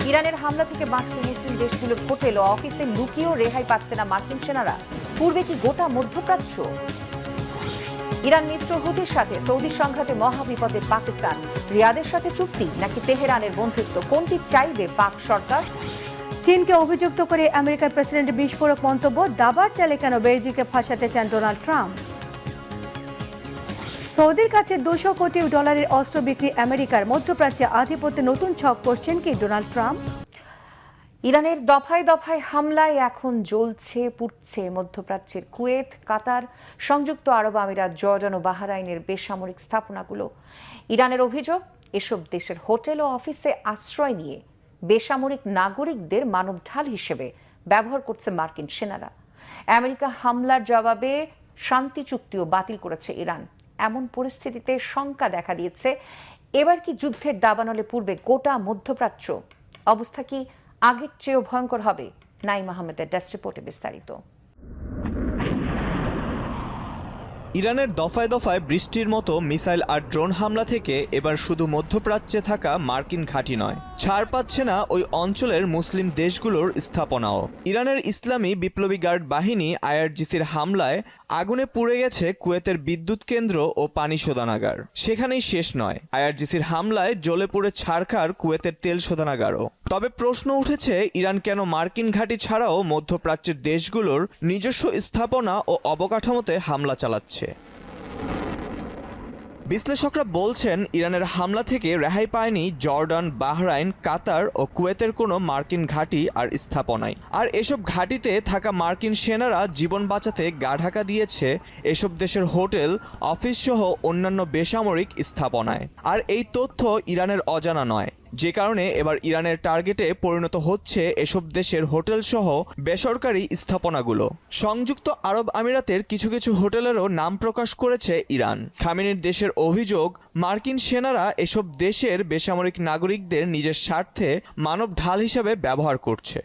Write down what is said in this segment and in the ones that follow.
ইরানের হামলা থেকে বাঁচতে মুসলিম দেশগুলোর হোটেল ও অফিসে লুকিয়েও রেহাই পাচ্ছে না মার্কিন সেনারা। পূর্বে কি গোটা মধ্যপ্রাচ্য? ইরান মিত্র হুতির সাথে সৌদি সংঘাতে মহাবিপদে পাকিস্তান। রিয়াদের সাথে চুক্তি নাকি তেহরানের বন্ধুত্ব, কোনটি চাইবে পাক সরকার? চীনকে অভিযুক্ত করে আমেরিকার প্রেসিডেন্টের বিস্ফোরক মন্তব্য, দাবার চালে কেন বেইজিংকে ফাঁসাতে চান ডোনাল্ড ট্রাম্প? সৌদির কাছে $200 কোটি অস্ত্র বিক্রি আমেরিকার। মধ্যপ্রাচ্যে আধিপত্যে নতুন ছক করছেন কি ডোনাল্ড ট্রাম্প? ইরানের দফায় দফায় হামলায় এখন জ্বলছে পুড়ছে মধ্যপ্রাচ্যের কুয়েত, কাতার, সংযুক্ত আরব আমিরাত, জর্ডান ও বাহরাইনের বেসামরিক স্থাপনাগুলো। ইরানের অভিযোগ, এসব দেশের হোটেল ও অফিসে আশ্রয় নিয়ে বেসামরিক নাগরিকদের মানব ঢাল হিসেবে ব্যবহার করছে মার্কিন সেনারা। আমেরিকা হামলার জবাবে শান্তি চুক্তিও বাতিল করেছে ইরান। এমন পরিস্থিতিতে শঙ্কা দেখা দিয়েছে, এবার কি যুদ্ধের দাবানলে পূর্বে গোটা মধ্যপ্রাচ্য? অবস্থা কি আগের চেয়েও ভয়ঙ্কর হবে? নাইম আহমেদের ডেস্ক রিপোর্টে বিস্তারিত। ইরানের দফায় দফায় বৃষ্টির মতো মিসাইল আর ড্রোন হামলা থেকে এবার শুধু মধ্যপ্রাচ্যে থাকা মার্কিন ঘাঁটি নয়, ছাড় পাচ্ছে না ওই অঞ্চলের মুসলিম দেশগুলোর স্থাপনাও। ইরানের ইসলামী বিপ্লবী গার্ড বাহিনী আইআরজিসির হামলায় আগুনে পুড়ে গেছে কুয়েতের বিদ্যুৎ কেন্দ্র ও পানি শোধনাগার। সেখানেই শেষ নয়, আইআরজিসির হামলায় জ্বলে পুড়ে ছারখার কুয়েতের তেল শোধনাগারও। তবে প্রশ্ন উঠেছে, ইরান কেন মার্কিন ঘাঁটি ছাড়াও মধ্যপ্রাচ্যের দেশগুলোর নিজস্ব স্থাপনা ও অবকাঠামোতে হামলা চালাচ্ছে? বিশ্লেষকরা বলছেন, ইরানের হামলা থেকে রেহাই পায়নি জর্ডান, বাহরাইন, কাতার ও কুয়েতের কোনো মার্কিন ঘাঁটি আর স্থাপনায়। আর এসব ঘাঁটিতে থাকা মার্কিন সেনারা জীবন বাঁচাতে গা ঢাকা দিয়েছে এসব দেশের হোটেল, অফিস সহ অন্যান্য বেসামরিক স্থাপনায়। আর এই তথ্য ইরানের অজানা নয়, যে কারণে এবার ইরানের টার্গেটে পরিণত হচ্ছে এসব দেশের হোটেল সহ বেসরকারি স্থাপনাগুলো। সংযুক্ত আরব আমিরাতের কিছু কিছু হোটেলেরও নাম প্রকাশ করেছে ইরান। খামেনির দেশের অভিযোগ, মার্কিন সেনারা এসব দেশের বেসামরিক নাগরিকদের নিজের স্বার্থে মানব ঢাল হিসেবে ব্যবহার করছে।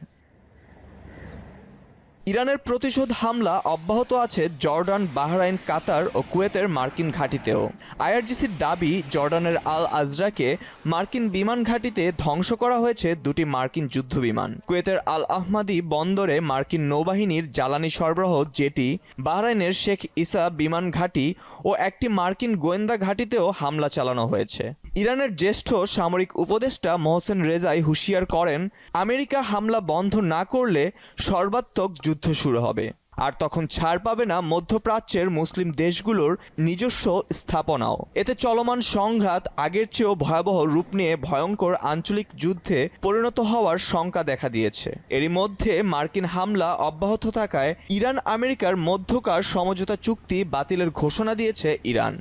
ইরানের প্রতিশোধ হামলা অব্যাহত আছে জর্ডান, বাহরাইন, কাতার ও কুয়েতের মার্কিন ঘাঁটিতেও। আইআরজিসির দাবি, জর্ডানের আল আজরাকে মার্কিন বিমান ঘাঁটিতে ধ্বংস করা হয়েছে 2টি মার্কিন যুদ্ধবিমান। কুয়েতের আল আহমাদি বন্দরে মার্কিন নৌবাহিনীর জ্বালানি সরবরাহ জেটি, বাহরাইনের শেখ ইসা বিমান ঘাঁটি ও একটি মার্কিন গোয়েন্দা ঘাঁটিতেও হামলা চালানো হয়েছে। ইরানের জ্যেষ্ঠ সামরিক উপদেষ্টা মোহসেন রেজাই হুঁশিয়ার করেন, আমেরিকা হামলা বন্ধ না করলে সর্বাত্মক যুদ্ধ শুরু হবে। আর তখন ছাড় পাবে না মধ্যপ্রাচ্যের মুসলিম দেশগুলোর নিজস্ব স্থাপনাও। এতে চলমান সংঘাত আগের চেয়েও ভয়াবহ রূপ নিয়ে ভয়ঙ্কর আঞ্চলিক যুদ্ধে পরিণত হওয়ার শঙ্কা দেখা দিয়েছে। এরই মধ্যে মার্কিন হামলা অব্যাহত থাকায় ইরান আমেরিকার মধ্যকার সমঝোতা চুক্তি বাতিলের ঘোষণা দিয়েছে ইরান।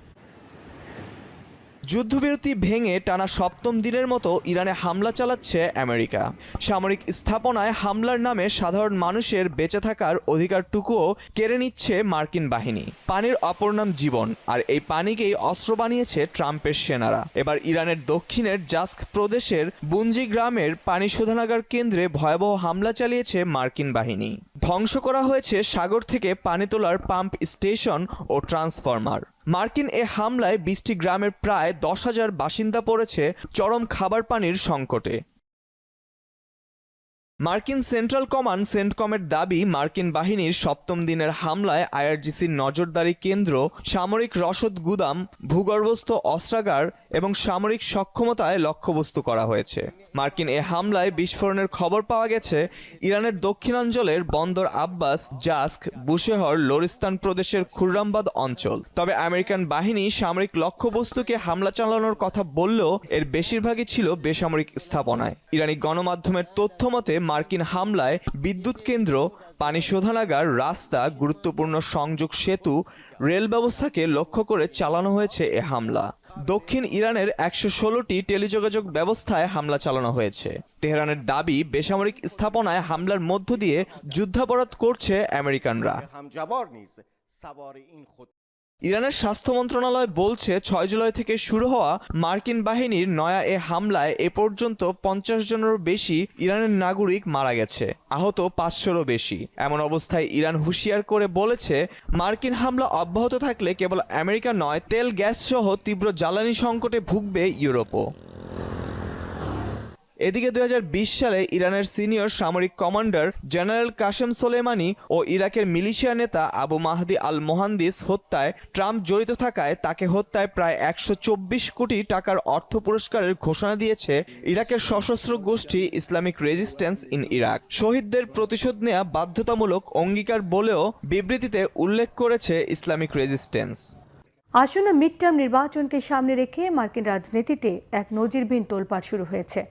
যুদ্ধবিরতি ভেঙে টানা 7ম দিনের মতো ইরানে হামলা চালাচ্ছে আমেরিকা। সামরিক স্থাপনায় হামলার নামে সাধারণ মানুষের বেঁচে থাকার অধিকারটুকুও কেড়ে নিচ্ছে মার্কিন বাহিনী। পানির অপর নাম জীবন, আর এই পানিকেই অস্ত্র বানিয়েছে ট্রাম্পের সেনারা। এবার ইরানের দক্ষিণের জাস্ক প্রদেশের বুঞ্জি গ্রামের পানি শোধনাগার কেন্দ্রে ভয়াবহ হামলা চালিয়েছে মার্কিন বাহিনী। ধ্বংস করা হয়েছে সাগর থেকে পানি তোলার পাম্প স্টেশন ও ট্রান্সফরমার। মার্কিন এ হামলায় 20টি গ্রামের প্রায় 10,000 বাসিন্দা পড়েছে চরম খাবার পানির সংকটে। মার্কিন সেন্ট্রাল কমান্ড সেন্টকমের দাবি, মার্কিন বাহিনীর 7ম দিনের হামলায় আইআরজিসির নজরদারি কেন্দ্র, সামরিক রসদ গুদাম, ভূগর্ভস্থ অস্ত্রাগার এবং সামরিক সক্ষমতায় লক্ষ্যবস্তু করা হয়েছে। মার্কিন এ হামলায় বিস্ফোরণের খবর পাওয়া গেছে ইরানের দক্ষিণাঞ্চলের বন্দর আব্বাস, জাস্ক, বুশেহর, লোরিস্তান প্রদেশের খুররামবাদ অঞ্চল। তবে আমেরিকান বাহিনী সামরিক লক্ষ্যবস্তুকে হামলা চালানোর কথা বললেও এর বেশিরভাগই ছিল বেসামরিক স্থাপনায়। ইরানি গণমাধ্যমের তথ্য মতে, মার্কিন হামলায় বিদ্যুৎ কেন্দ্র, পানি শোধনাগার, রাস্তা, গুরুত্বপূর্ণ সংযোগ সেতু, রেল ব্যবস্থাকে লক্ষ্য করে চালানো হয়েছে এ হামলা। দক্ষিণ ইরানের 116টি টেলিযোগাযোগ ব্যবস্থায় হামলা চালানো হয়েছে। তেহরানের দাবি, বেসামরিক স্থাপনায় হামলার মধ্য দিয়ে যুদ্ধাপরাধ করছে আমেরিকানরা। ইরানের স্বাস্থ্য মন্ত্রণালয় বলছে, 6 জুলাই থেকে শুরু হওয়া মার্কিন বাহিনীর নয়া এ হামলায় এ পর্যন্ত 50 জনেরও বেশি ইরানের নাগরিক মারা গেছে, আহত 500রও বেশি। এমন অবস্থায় ইরান হুঁশিয়ার করে বলেছে, মার্কিন হামলা অব্যাহত থাকলে কেবল আমেরিকা নয়, তেল, গ্যাস সহ তীব্র জ্বালানি সংকটে ভুগবে ইউরোপও। এদিকে 2020 সালে ইরানের সিনিয়র সামরিক কমান্ডার জেনারেল কাশেম সোলেমানি ও ইরাকের মিলিশিয়া নেতা আবু মাহদি আল মোহান্দিস হত্যায় ট্রাম্প জড়িত থাকায় তাকে হত্যায় প্রায় 124 কোটি টাকার অর্থ পুরস্কারের ঘোষণা দিয়েছে ইরাকের সশস্ত্র গোষ্ঠী ইসলামিক রেজিস্ট্যান্স ইন ইরাক। শহীদদের প্রতিশোধ নেওয়া বাধ্যতামূলক অঙ্গীকার বলেও বিবৃতিতে উল্লেখ করেছে ইসলামিক রেজিস্ট্যান্স। আসন্ন মিড টার্ম নির্বাচনকে সামনে রেখে মার্কিন রাজনীতিতে এক নজিরবিহীন তোলপাড় শুরু হয়েছে।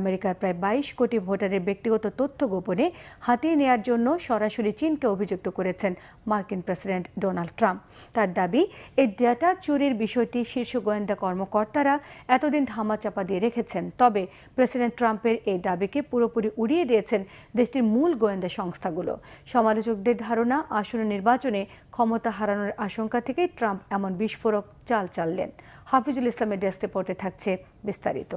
আমেরিকার প্রায় 22 কোটি ভোটারের ব্যক্তিগত তথ্য গোপনে হাতিয়ে নেওয়ার জন্য সরাসরি চীনকে অভিযুক্ত করেছেন মার্কিন প্রেসিডেন্ট ডোনাল্ড ট্রাম্প। তার দাবি, এই ডেটা চুরির বিষয়টি শীর্ষ গোয়েন্দা কর্মকর্তারা এতদিন ধামাচাপা দিয়ে রেখেছেন। তবে প্রেসিডেন্ট ট্রাম্পের এই দাবিকে পুরোপুরি উড়িয়ে দিয়েছেন দেশটির মূল গোয়েন্দা সংস্থাগুলো। সমালোচকদের ধারণা, আসন্ন নির্বাচনে ক্ষমতা হারানোর আশঙ্কা থেকেই ট্রাম্প এমন বিস্ফোরক চাল চাললেন। হাফিজুল ইসলামের ডেস্ক রিপোর্টে থাকছে বিস্তারিত।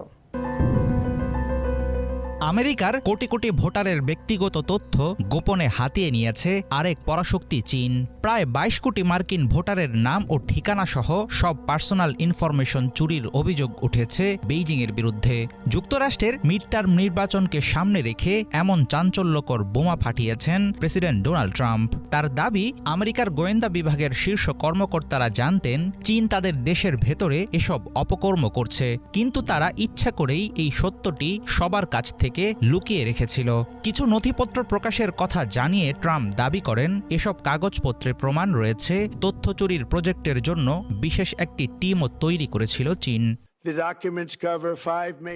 আমেরিকার কোটি কোটি ভোটারের ব্যক্তিগত তথ্য গোপনে হাতিয়ে নিয়েছে আরেক পরাশক্তি চীন। প্রায় 22 কোটি মার্কিন ভোটারের নাম ও ঠিকানা সহ সব পার্সোনাল ইনফরমেশন চুরির অভিযোগ উঠেছে বেইজিংয়ের বিরুদ্ধে। যুক্তরাষ্ট্রের মিড টার্ম নির্বাচনকে সামনে রেখে এমন চাঞ্চল্যকর বোমা ফাটিয়েছেন প্রেসিডেন্ট ডোনাল্ড ট্রাম্প। তার দাবি, আমেরিকার গোয়েন্দা বিভাগের শীর্ষ কর্মকর্তারা জানতেন চীন তাদের দেশের ভেতরে এসব অপকর্ম করছে, কিন্তু তারা ইচ্ছা করেই এই সত্যটি সবার কাছ থেকে লুকিয়ে রেখেছিল। কিছু নথিপত্র প্রকাশের কথা জানিয়ে ট্রাম্প দাবি করেন এসব কাগজপত্রে প্রমাণ রয়েছে তথ্য চুরির প্রজেক্টের জন্য বিশেষ একটি টিমও তৈরি করেছিল চীন।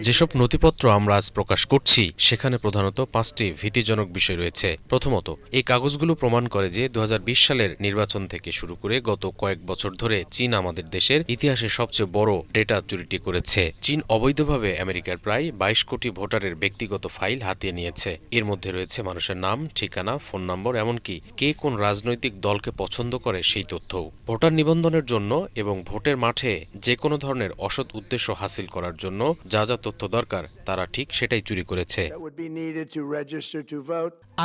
যেসব নথিপত্র আমরা আজ প্রকাশ করছি সেখানে প্রধানত 5টি ভীতিজনক বিষয় রয়েছে। প্রথমত, এই কাগজগুলো প্রমাণ করে যে 2020 সালের নির্বাচন থেকে শুরু করে গত কয়েক বছর ধরে চীন আমাদের দেশের ইতিহাসে সবচেয়ে বড় ডেটা চুরিটি করেছে। চীন অবৈধভাবে আমেরিকার প্রায় 22 কোটি ভোটারের ব্যক্তিগত ফাইল হাতিয়ে নিয়েছে। এর মধ্যে রয়েছে মানুষের নাম, ঠিকানা, ফোন নম্বর, এমনকি কে কোন রাজনৈতিক দলকে পছন্দ করে সেই তথ্যও। ভোটার নিবন্ধনের জন্য এবং ভোটের মাঠে যে কোনো ধরনের অসৎ উদ্দেশ্য হাসিল করার জন্য যা যা তথ্য দরকার তারা ঠিক সেটাই চুরি করেছে।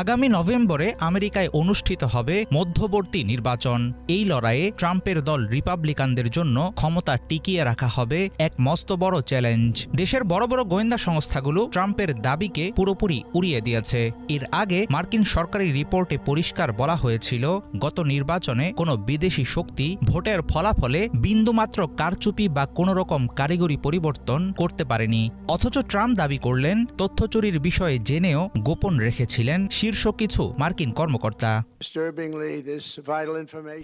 আগামী নভেম্বরে আমেরিকায় অনুষ্ঠিত হবে মধ্যবর্তী নির্বাচন। এই লড়াইয়ে ট্রাম্পের দল রিপাবলিকানদের জন্য ক্ষমতা টিকিয়ে রাখা হবে এক মস্ত বড় চ্যালেঞ্জ। দেশের বড় বড় গোয়েন্দা সংস্থাগুলো ট্রাম্পের দাবিকে পুরোপুরি উড়িয়ে দিয়েছে। এর আগে মার্কিন সরকারি রিপোর্টে পরিষ্কার বলা হয়েছিল গত নির্বাচনে কোনো বিদেশি শক্তি ভোটের ফলাফলে বিন্দুমাত্র কারচুপি বা কোনো রকম কারিগরি পরিবর্তন করতে পারেনি। অথচ ট্রাম্প দাবি করলেন তথ্য চুরির বিষয়ে জেনেও গোপন রেখেছিলেন শীর্ষ কিছু মার্কিন কর্মকর্তা।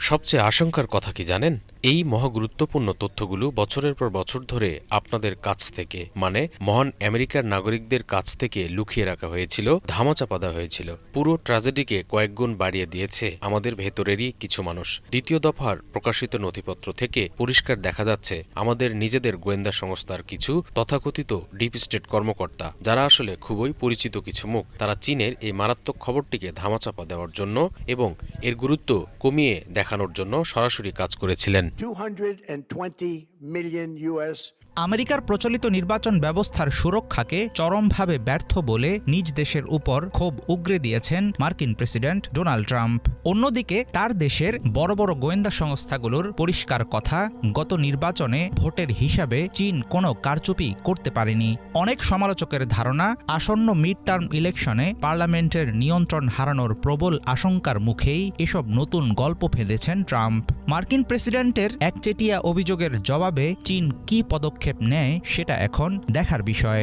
সবচেয়ে আশঙ্কার কথা কি জানেন? এই মহাগুরুত্বপূর্ণ তথ্যগুলো বছরের পর বছর ধরে আপনাদের কাছ থেকে, মানে মহান আমেরিকার নাগরিকদের কাছ থেকে লুকিয়ে রাখা হয়েছিল, ধামাচাপা দেওয়া হয়েছিল। পুরো ট্র্যাজেডিকে কয়েকগুণ বাড়িয়ে দিয়েছে আমাদের ভেতরেরই কিছু মানুষ। দ্বিতীয় দফার প্রকাশিত নথিপত্র থেকে পরিষ্কার দেখা যাচ্ছে আমাদের নিজেদের গোয়েন্দা সংস্থার কিছু তথাকথিত ডিপ স্টেট কর্মকর্তা, যারা আসলে খুবই পরিচিত কিছু মুখ, তারা চীনের এই মারাত্মক খবরটিকে ধামাচাপা দেওয়ার জন্য এবং এর গুরুত্ব কমিয়ে দেখানোর জন্য সরাসরি কাজ করেছিলেন। $220 million US আমেরিকার প্রচলিত নির্বাচন ব্যবস্থার সুরক্ষাকে চরমভাবে ব্যর্থ বলে নিজ দেশের উপর ক্ষোভ উগরে দিয়েছেন মার্কিন প্রেসিডেন্ট ডোনাল্ড ট্রাম্প। অন্যদিকে তার দেশের বড় বড় গোয়েন্দা সংস্থাগুলোর পরিষ্কার কথা, গত নির্বাচনে ভোটের হিসাবে চীন কোনো কারচুপি করতে পারেনি। অনেক সমালোচকের ধারণা, আসন্ন মিড টার্ম ইলেকশনে পার্লামেন্টের নিয়ন্ত্রণ হারানোর প্রবল আশঙ্কার মুখেই এসব নতুন গল্প ফেলেছেন ট্রাম্প। মার্কিন প্রেসিডেন্টের একচেটিয়া অভিযোগের জবাবে চীন কী পদক্ষেপ নেয় সেটা এখন দেখার বিষয়।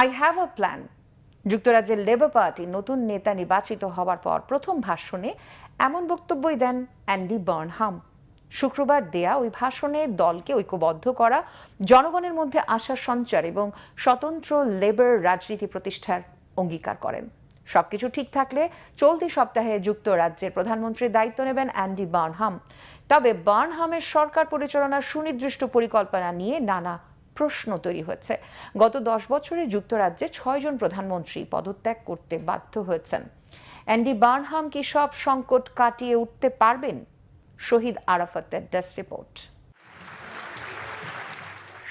I have a plan. যুক্তরাজ্যের লেবার পার্টির নতুন নেতা নির্বাচিত হওয়ার পর প্রথম ভাষণে এমন বক্তব্যই দেন অ্যান্ডি বার্নহাম। শুক্রবার দেয়া ওই ভাষণে দলকে ঐক্যবদ্ধ করা, জনগণের মধ্যে আশা সঞ্চার এবং স্বতন্ত্র লেবার রাজনীতি প্রতিষ্ঠার অঙ্গীকার করেন। সবকিছু ঠিক থাকলে চলতি সপ্তাহে যুক্তরাজ্যের প্রধানমন্ত্রীর দায়িত্ব নেবেন অ্যান্ডি বার্নহাম। তবে বার্নহামের সরকার পরিচালনার সুনির্দিষ্ট পরিকল্পনা নিয়ে নানা প্রশ্ন তৈরি হয়েছে। গত 10 বছরে যুক্তরাজ্যে 6 জন প্রধানমন্ত্রী পদত্যাগ করতে বাধ্য হয়েছেন। অ্যান্ডি বার্নহাম কি সব সংকট কাটিয়ে উঠতে পারবেন? শহীদ আরাফাতের ডেস্ক রিপোর্ট।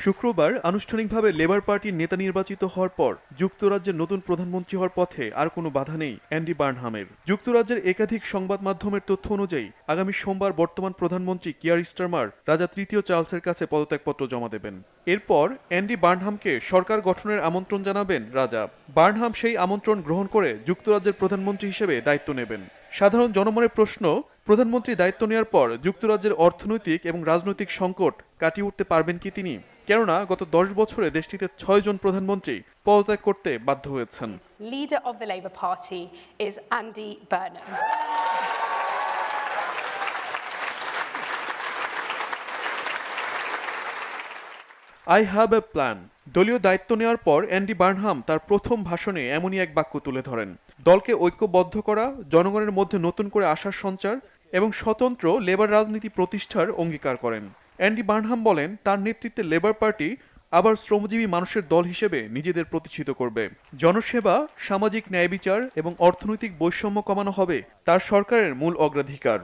শুক্রবার আনুষ্ঠানিকভাবে লেবার পার্টির নেতা নির্বাচিত হওয়ার পর যুক্তরাজ্যের নতুন প্রধানমন্ত্রী হওয়ার পথে আর কোনো বাধা নেই অ্যান্ডি বার্নহামের। যুক্তরাজ্যের একাধিক সংবাদ মাধ্যমের তথ্য অনুযায়ী আগামী সোমবার বর্তমান প্রধানমন্ত্রী কিয়ার স্টারমার রাজা তৃতীয় চার্লসের কাছে পদত্যাগপত্র জমা দেবেন। এরপর অ্যান্ডি বার্নহামকে সরকার গঠনের আমন্ত্রণ জানাবেন রাজা। বার্নহাম সেই আমন্ত্রণ গ্রহণ করে যুক্তরাজ্যের প্রধানমন্ত্রী হিসেবে দায়িত্ব নেবেন। সাধারণ জনমনের প্রশ্ন, প্রধানমন্ত্রী দায়িত্ব নেওয়ার পর যুক্তরাজ্যের অর্থনৈতিক এবং রাজনৈতিক সংকট কাটিয়ে উঠতে পারবেন কি তিনি? কেননা গত 10 বছরে দেশটিতে 6 জন প্রধানমন্ত্রী পদত্যাগ করতে বাধ্য হয়েছেন। Leader of the Labour Party is Andy Burnham. I have a plan. দলীয় দায়িত্ব নেওয়ার পর অ্যান্ডি বার্নহাম তার প্রথম ভাষণে এমনই এক বাক্য তুলে ধরেন। দলকে ঐক্যবদ্ধ করা, জনগণের মধ্যে নতুন করে আশার সঞ্চার এবং স্বতন্ত্র লেবার রাজনীতি প্রতিষ্ঠার অঙ্গীকার করেন। অ্যান্ডি বার্নহাম বলেন, তার নেতৃত্বে লেবার পার্টি আবার শ্রমজীবী মানুষের দল হিসেবে নিজেদের প্রতিষ্ঠিত করবে। জনসেবা, সামাজিক ন্যায় বিচার এবং অর্থনৈতিক বৈষম্য কমানো হবে তার সরকারের মূল অগ্রাধিকার।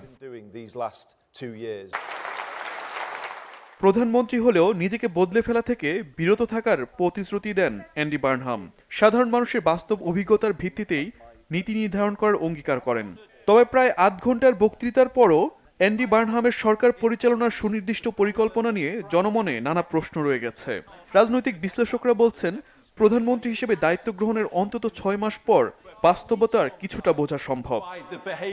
প্রধানমন্ত্রী হলেও নিজেকে বদলে ফেলা থেকে বিরত থাকার প্রতিশ্রুতি দেন অ্যান্ডি বার্নহাম। সাধারণ মানুষের বাস্তব অভিজ্ঞতার ভিত্তিতেই নীতি নির্ধারণ করার অঙ্গীকার করেন। তবে প্রায় আধ ঘন্টার বক্তৃতার পরও অ্যান্ডি বার্নহামের সরকার পরিচালনার সুনির্দিষ্ট পরিকল্পনা নিয়ে জনমনে নানা প্রশ্ন রয়ে গেছে। রাজনৈতিক বিশ্লেষকরা বলছেন, প্রধানমন্ত্রী হিসেবে দায়িত্ব গ্রহণের অন্তত 6 মাস পর বাস্তবতার কিছুটা বোঝা সম্ভব।